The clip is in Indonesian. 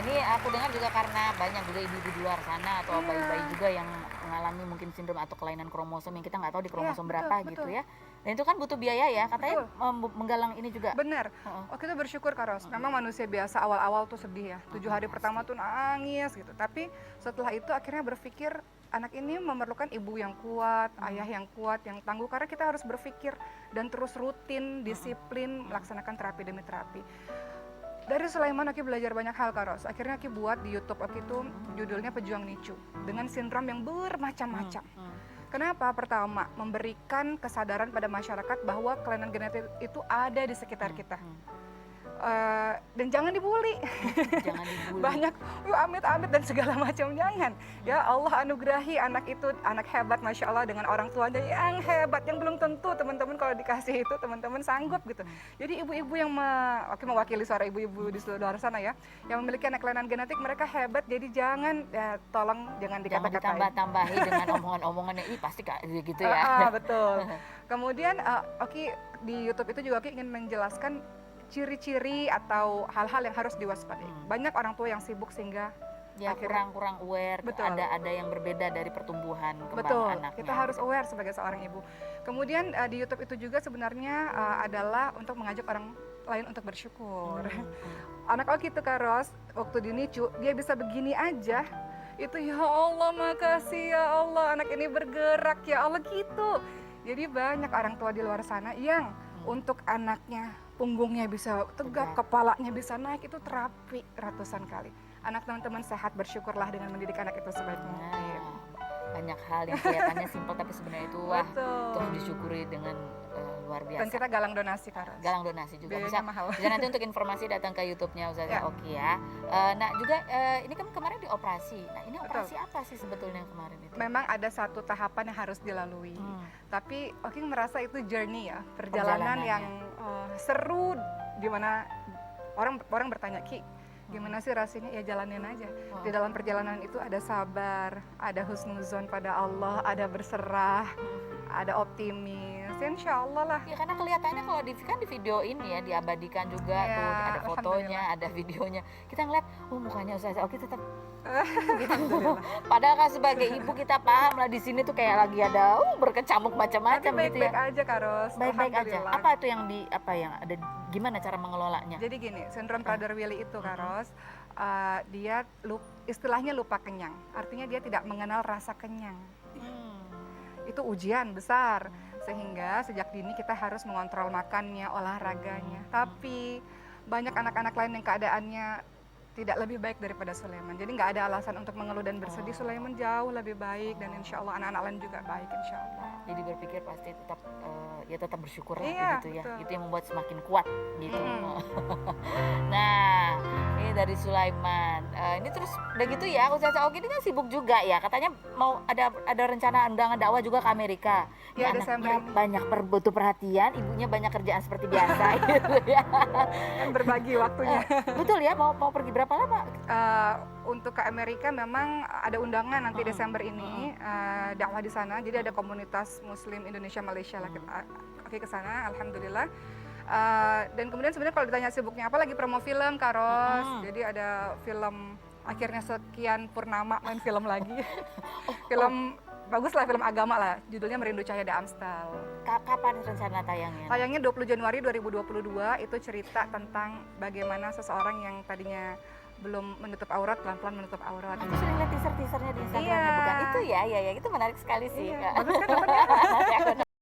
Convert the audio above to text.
Ini aku dengar juga karena banyak juga ibu-ibu di luar sana atau bayi-bayi Iya. juga yang mengalami mungkin sindrom atau kelainan kromosom yang kita nggak tahu di Iya, kromosom betul berapa gitu betul. ya. Dan itu kan butuh biaya ya, katanya Betul. menggalang ini juga. Bener. Heeh. Oh, kita bersyukur Kak Ros, memang Mhm. manusia biasa awal-awal tuh sedih ya, 7 hari pertama Pasti. tuh nangis gitu, tapi setelah itu akhirnya berpikir, anak ini memerlukan ibu yang kuat, ayah yang kuat, yang tangguh, karena kita harus berpikir dan terus rutin, disiplin, melaksanakan terapi demi terapi. Dari Sulaiman Aki belajar banyak hal Kak Ros, akhirnya Aki buat di YouTube Aki itu judulnya Pejuang Nicu, dengan sindrom yang bermacam-macam. Kenapa? Pertama, memberikan kesadaran pada masyarakat bahwa kelainan genetik itu ada di sekitar kita. Dan jangan dibully. Jangan dibully. Banyak, amit-amit dan segala macam, jangan. Ya Allah anugerahi anak itu, anak hebat Masya Allah dengan orang tuanya yang hebat, yang belum tentu teman-teman kalau dikasih itu teman-teman sanggup gitu. Jadi ibu-ibu yang oke, mewakili suara ibu-ibu di seluruh luar sana ya, yang memiliki anak kelainan genetik, mereka hebat, jadi jangan, ya tolong jangan Jangan dikata-katain. ditambah-tambahi dengan omongan-omongan yang pasti gitu ya. Betul. Kemudian Oki di YouTube itu juga Oki ingin menjelaskan ciri-ciri atau hal-hal yang harus diwaspadai. Banyak orang tua yang sibuk sehingga Ya akhirnya kurang aware, Betul. ada yang berbeda dari pertumbuhan kembang betul, anaknya. kita harus aware sebagai seorang ibu. Kemudian di YouTube itu juga sebenarnya adalah untuk mengajak orang lain untuk bersyukur. Anak Oki itu Kak Ros, waktu di NICU dia bisa begini aja, itu ya Allah makasih ya Allah anak ini bergerak ya Allah gitu. Jadi banyak orang tua di luar sana yang untuk anaknya punggungnya bisa tegak, kepalanya bisa naik, itu terapi ratusan kali. Anak teman-teman sehat, bersyukurlah dengan mendidik anak itu sebaik mungkin. Banyak hal yang kelihatannya simpel tapi sebenarnya itu wah terus Betul. disyukuri dengan luar biasa. Dan kita galang donasi Kak Ros. Galang donasi juga Biayanya bisa mahal. bisa nanti untuk informasi datang ke YouTube-nya Ustazah Ya. Oki ya. Nah juga ini kan kemarin dioperasi. Nah ini operasi Betul. apa sih sebetulnya kemarin itu? Memang ada satu tahapan yang harus dilalui. Tapi Oki merasa itu journey ya, perjalanan yang seru, dimana orang bertanya, Ki, gimana sih rasanya? Ya jalanin aja. Di dalam perjalanan itu ada sabar, ada husnuzon pada Allah, ada berserah, ada optimis. Insya Allah lah. Ya karena kelihatannya kalau kan di video ini ya diabadikan juga Ya, tuh ada fotonya, alhamdulillah. ada videonya. Kita ngeliat, mukanya Ustazah Oki tetap gitu. Alhamdulillah. Padahal kan sebagai ibu kita paham lah di sini tuh kayak lagi ada berkecamuk Tapi macam-macam gitu ya. baik-baik aja Kak Ros. Baik-baik aja. Alhamdulillah. Apa itu yang ada gimana cara mengelolanya? Jadi gini, sindrom Prader-Willi itu Kak Ros, dia istilahnya lupa kenyang. Artinya dia tidak mengenal rasa kenyang. Itu ujian besar, sehingga sejak dini kita harus mengontrol makannya, olahraganya. Tapi banyak anak-anak lain yang keadaannya tidak lebih baik daripada Sulaiman. Jadi nggak ada alasan untuk mengeluh dan bersedih. Sulaiman jauh lebih baik dan insya Allah anak-anak lain juga baik insya Allah. Jadi berpikir pasti tetap bersyukur lah Iya, gitu ya. betul. Itu yang membuat semakin kuat gitu. Nah, ini dari Sulaiman. Ini terus udah gitu ya, Ustazah Oki ini kan sibuk juga ya. Katanya mau ada rencana undangan dakwah juga ke Amerika. Ya, Ini Desember anaknya ini. banyak butuh perhatian, ibunya banyak kerjaan seperti biasa gitu ya. Kan berbagi waktunya. Betul ya, mau pergi berapa lama? Untuk ke Amerika memang ada undangan nanti Desember ini, dakwah di sana. Jadi ada komunitas Muslim Indonesia Malaysia lah, Oke ke sana, alhamdulillah. Dan kemudian sebenarnya kalau ditanya sibuknya apa, lagi promo film Kak Ros. Jadi ada film, akhirnya sekian purnama main film lagi. Film bagus lah, film agama lah, judulnya Merindu Cahaya Da Amstel. Kapan rencana tayangnya? Tayangnya 20 Januari 2022, itu cerita tentang bagaimana seseorang yang tadinya belum menutup aurat, pelan-pelan menutup aurat. Aku sering lihat teaser-teasernya di Instagramnya, Iya. bukan itu ya, itu menarik sekali sih. Iya, Kak. bagus kan nontonnya?